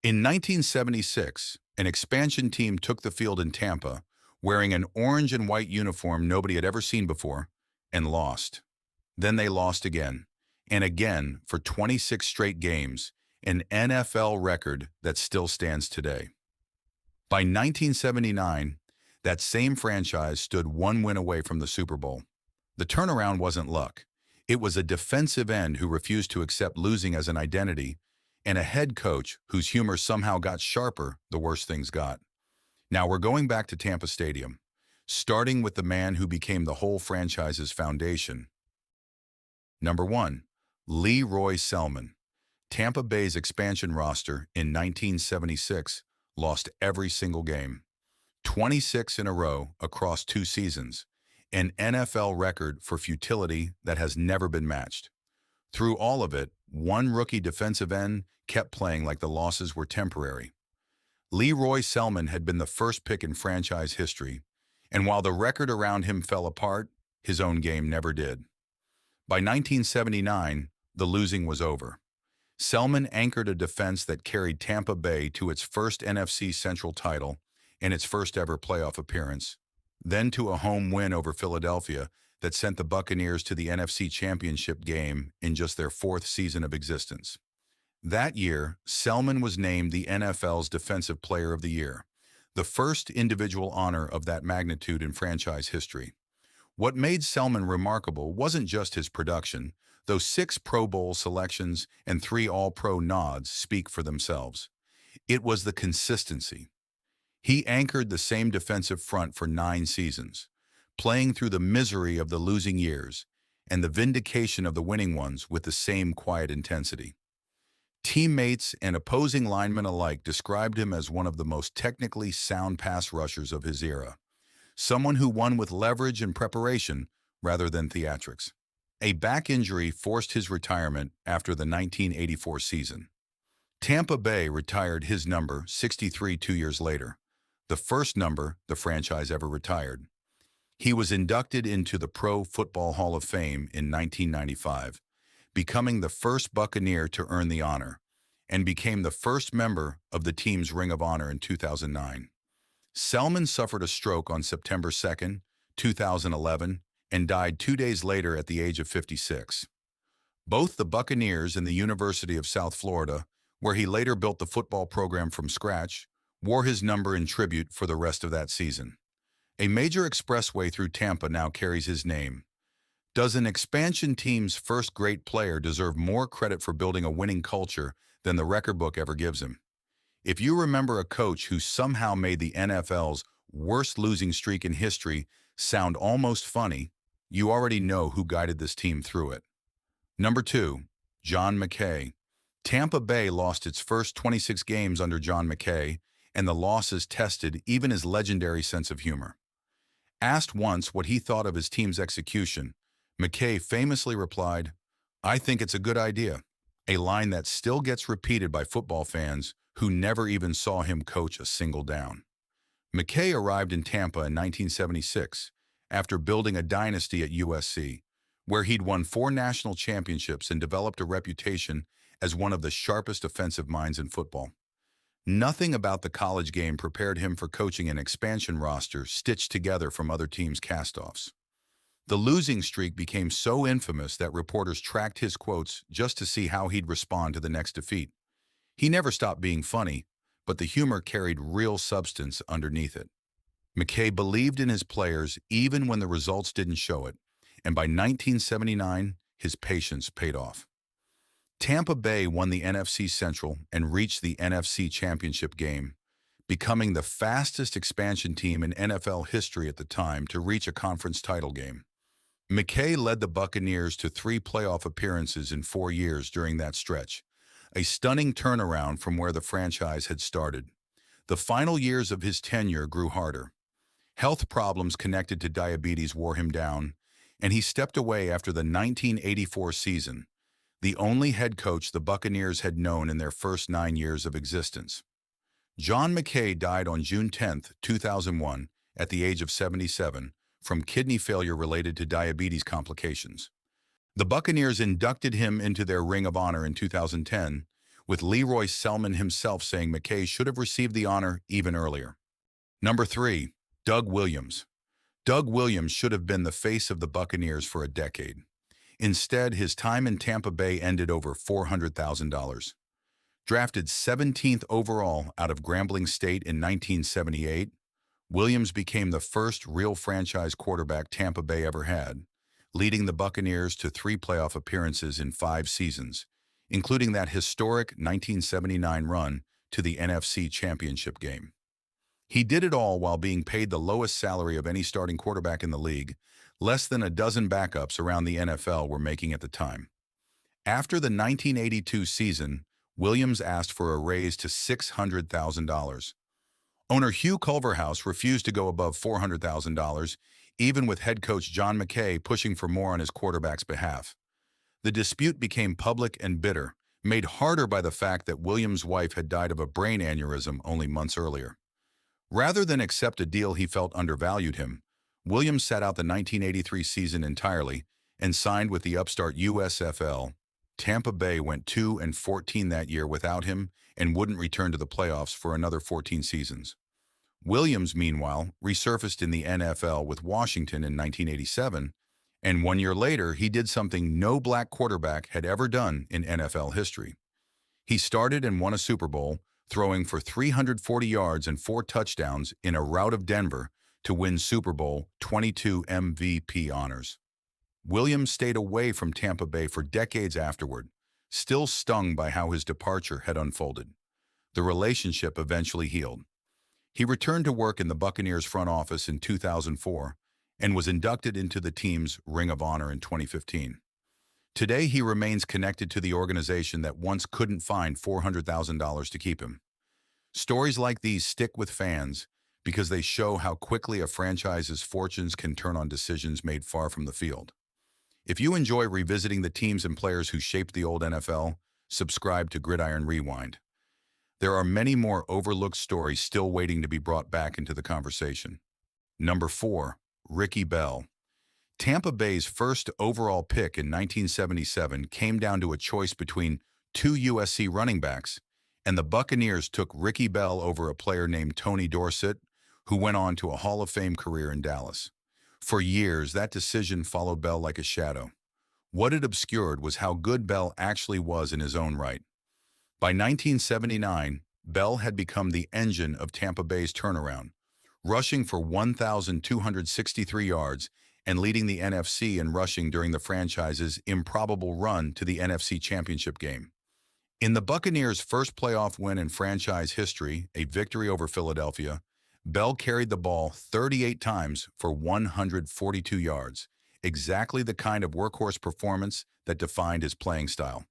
In 1976, an expansion team took the field in Tampa, wearing an orange and white uniform nobody had ever seen before, and lost. Then they lost again, and again for 26 straight games, an NFL record that still stands today. By 1979, that same franchise stood one win away from the Super Bowl. The turnaround wasn't luck. It was a defensive end who refused to accept losing as an identity, and a head coach whose humor somehow got sharper the worse things got. Now we're going back to Tampa Stadium, starting with the man who became the whole franchise's foundation. Number 1. Leroy Selmon. Tampa Bay's expansion roster in 1976 lost every single game, 26 in a row across 2 seasons, an NFL record for futility that has never been matched. Through all of it, one rookie defensive end kept playing like the losses were temporary. Leroy Selmon had been the first pick in franchise history, and while the record around him fell apart, his own game never did. By 1979, the losing was over. Selmon anchored a defense that carried Tampa Bay to its first NFC Central title and its first ever playoff appearance, then to a home win over Philadelphia that sent the Buccaneers to the NFC Championship game in just their 4th season of existence. That year, Selmon was named the NFL's Defensive Player of the Year, the first individual honor of that magnitude in franchise history. What made Selmon remarkable wasn't just his production, though 6 Pro Bowl selections and 3 All-Pro nods speak for themselves. It was the consistency. He anchored the same defensive front for 9 seasons, playing through the misery of the losing years and the vindication of the winning ones with the same quiet intensity. Teammates and opposing linemen alike described him as one of the most technically sound pass rushers of his era, someone who won with leverage and preparation rather than theatrics. A back injury forced his retirement after the 1984 season. Tampa Bay retired his number 63 2 years later, the first number the franchise ever retired. He was inducted into the Pro Football Hall of Fame in 1995, becoming the first Buccaneer to earn the honor, and became the first member of the team's Ring of Honor in 2009. Selmon suffered a stroke on September 2, 2011, and died 2 days later at the age of 56. Both the Buccaneers and the University of South Florida, where he later built the football program from scratch, wore his number in tribute for the rest of that season. A major expressway through Tampa now carries his name. Does an expansion team's first great player deserve more credit for building a winning culture than the record book ever gives him? If you remember a coach who somehow made the NFL's worst losing streak in history sound almost funny, you already know who guided this team through it. Number 2, John McKay. Tampa Bay lost its first 26 games under John McKay, and the losses tested even his legendary sense of humor. Asked once what he thought of his team's execution, McKay famously replied, "I think it's a good idea," a line that still gets repeated by football fans who never even saw him coach a single down. McKay arrived in Tampa in 1976 after building a dynasty at USC, where he'd won 4 national championships and developed a reputation as one of the sharpest offensive minds in football. Nothing about the college game prepared him for coaching an expansion roster stitched together from other teams' castoffs. The losing streak became so infamous that reporters tracked his quotes just to see how he'd respond to the next defeat. He never stopped being funny, but the humor carried real substance underneath it. McKay believed in his players even when the results didn't show it, and by 1979, his patience paid off. Tampa Bay won the NFC Central and reached the NFC Championship game, becoming the fastest expansion team in NFL history at the time to reach a conference title game. McKay led the Buccaneers to 3 playoff appearances in 4 years during that stretch, a stunning turnaround from where the franchise had started. The final years of his tenure grew harder. Health problems connected to diabetes wore him down, and he stepped away after the 1984 season, the only head coach the Buccaneers had known in their first 9 years of existence. John McKay died on June 10, 2001, at the age of 77, from kidney failure related to diabetes complications. The Buccaneers inducted him into their Ring of Honor in 2010, with Leroy Selman himself saying McKay should have received the honor even earlier. Number 3. Doug Williams. Doug Williams should have been the face of the Buccaneers for a decade. Instead, his time in Tampa Bay ended over $400,000. Drafted 17th overall out of Grambling State in 1978, Williams became the first real franchise quarterback Tampa Bay ever had, leading the Buccaneers to 3 playoff appearances in 5 seasons, including that historic 1979 run to the NFC Championship game. He did it all while being paid the lowest salary of any starting quarterback in the league, less than a dozen backups around the NFL were making at the time. After the 1982 season, Williams asked for a raise to $600,000. Owner Hugh Culverhouse refused to go above $400,000, even with head coach John McKay pushing for more on his quarterback's behalf. The dispute became public and bitter, made harder by the fact that Williams' wife had died of a brain aneurysm only months earlier. Rather than accept a deal he felt undervalued him, Williams sat out the 1983 season entirely and signed with the upstart USFL. Tampa Bay went 2-14 that year without him and wouldn't return to the playoffs for another 14 seasons. Williams, meanwhile, resurfaced in the NFL with Washington in 1987, and 1 year later he did something no black quarterback had ever done in NFL history. He started and won a Super Bowl, throwing for 340 yards and 4 touchdowns in a rout of Denver to win Super Bowl 22 MVP honors. Williams stayed away from Tampa Bay for decades afterward, still stung by how his departure had unfolded. The relationship eventually healed. He returned to work in the Buccaneers front office in 2004 and was inducted into the team's Ring of Honor in 2015. Today, he remains connected to the organization that once couldn't find $400,000 to keep him. Stories like these stick with fans because they show how quickly a franchise's fortunes can turn on decisions made far from the field. If you enjoy revisiting the teams and players who shaped the old NFL, subscribe to Gridiron Rewind. There are many more overlooked stories still waiting to be brought back into the conversation. Number 4. Ricky Bell. Tampa Bay's first overall pick in 1977 came down to a choice between 2 USC running backs, and the Buccaneers took Ricky Bell over a player named Tony Dorsett, who went on to a Hall of Fame career in Dallas. For years, that decision followed Bell like a shadow. What it obscured was how good Bell actually was in his own right. By 1979, Bell had become the engine of Tampa Bay's turnaround, rushing for 1,263 yards and leading the NFC in rushing during the franchise's improbable run to the NFC Championship game. In the Buccaneers' first playoff win in franchise history, a victory over Philadelphia, Bell carried the ball 38 times for 142 yards, exactly the kind of workhorse performance that defined his playing style.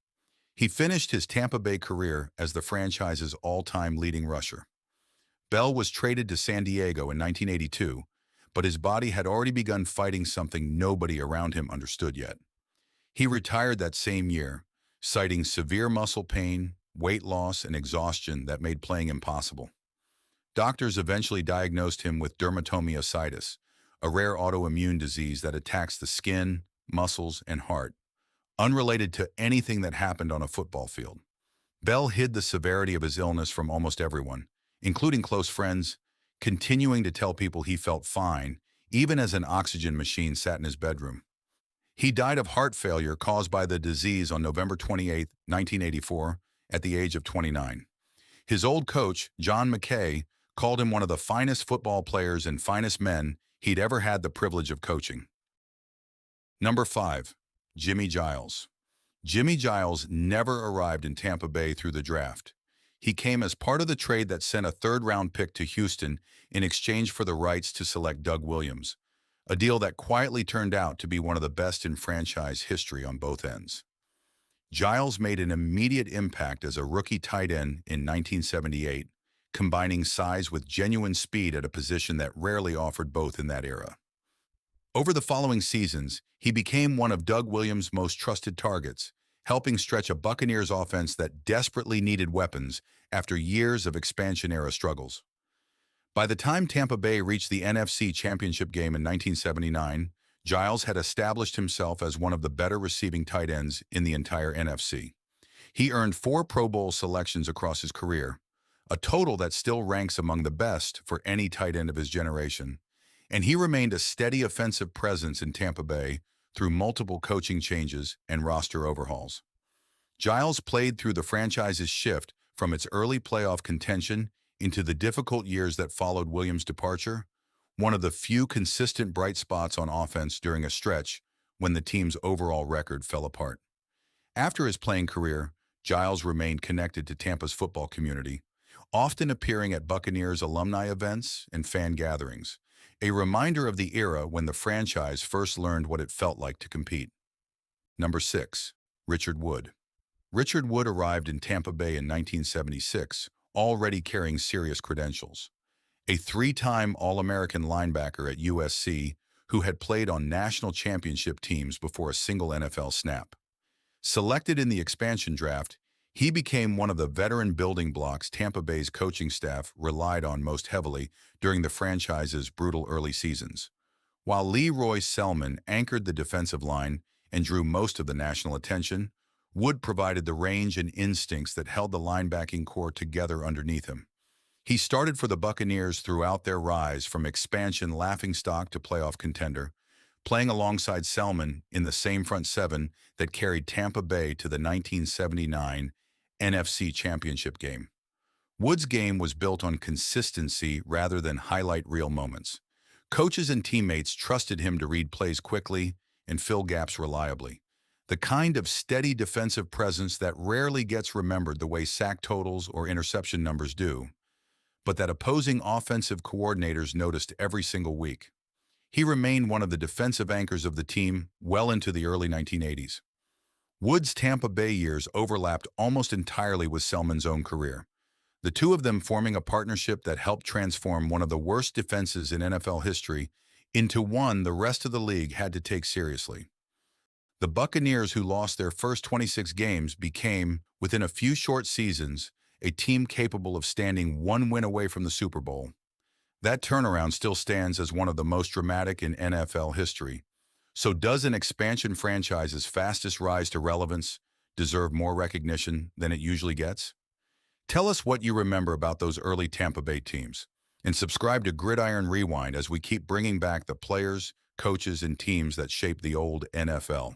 He finished his Tampa Bay career as the franchise's all-time leading rusher. Bell was traded to San Diego in 1982, but his body had already begun fighting something nobody around him understood yet. He retired that same year, citing severe muscle pain, weight loss, and exhaustion that made playing impossible. Doctors eventually diagnosed him with dermatomyositis, a rare autoimmune disease that attacks the skin, muscles, and heart, unrelated to anything that happened on a football field. Bell hid the severity of his illness from almost everyone, including close friends, continuing to tell people he felt fine, even as an oxygen machine sat in his bedroom. He died of heart failure caused by the disease on November 28, 1984, at the age of 29. His old coach, John McKay, called him one of the finest football players and finest men he'd ever had the privilege of coaching. Number 5. Jimmy Giles. Jimmy Giles never arrived in Tampa Bay through the draft. He came as part of the trade that sent a third-round pick to Houston in exchange for the rights to select Doug Williams, a deal that quietly turned out to be one of the best in franchise history on both ends. Giles made an immediate impact as a rookie tight end in 1978, combining size with genuine speed at a position that rarely offered both in that era. Over the following seasons, he became one of Doug Williams' most trusted targets, helping stretch a Buccaneers offense that desperately needed weapons after years of expansion-era struggles. By the time Tampa Bay reached the NFC Championship game in 1979, Giles had established himself as one of the better receiving tight ends in the entire NFC. He earned 4 Pro Bowl selections across his career, a total that still ranks among the best for any tight end of his generation. And he remained a steady offensive presence in Tampa Bay through multiple coaching changes and roster overhauls. Giles played through the franchise's shift from its early playoff contention into the difficult years that followed Williams' departure, one of the few consistent bright spots on offense during a stretch when the team's overall record fell apart. After his playing career, Giles remained connected to Tampa's football community, often appearing at Buccaneers alumni events and fan gatherings, a reminder of the era when the franchise first learned what it felt like to compete. Number 6. Richard Wood. Richard Wood arrived in Tampa Bay in 1976, already carrying serious credentials. A 3-time All-American linebacker at USC who had played on national championship teams before a single NFL snap. Selected in the expansion draft, he became one of the veteran building blocks Tampa Bay's coaching staff relied on most heavily during the franchise's brutal early seasons. While Leroy Selman anchored the defensive line and drew most of the national attention, Wood provided the range and instincts that held the linebacking core together underneath him. He started for the Buccaneers throughout their rise from expansion laughingstock to playoff contender, playing alongside Selman in the same front seven that carried Tampa Bay to the 1979 NFC Championship game. Wood's game was built on consistency rather than highlight reel moments. Coaches and teammates trusted him to read plays quickly and fill gaps reliably. The kind of steady defensive presence that rarely gets remembered the way sack totals or interception numbers do, but that opposing offensive coordinators noticed every single week. He remained one of the defensive anchors of the team well into the early 1980s. Wood's Tampa Bay years overlapped almost entirely with Selman's own career, the two of them forming a partnership that helped transform one of the worst defenses in NFL history into one the rest of the league had to take seriously. The Buccaneers, who lost their first 26 games, became, within a few short seasons, a team capable of standing one win away from the Super Bowl. That turnaround still stands as one of the most dramatic in NFL history. So does an expansion franchise's fastest rise to relevance deserve more recognition than it usually gets? Tell us what you remember about those early Tampa Bay teams, and subscribe to Gridiron Rewind as we keep bringing back the players, coaches, and teams that shaped the old NFL.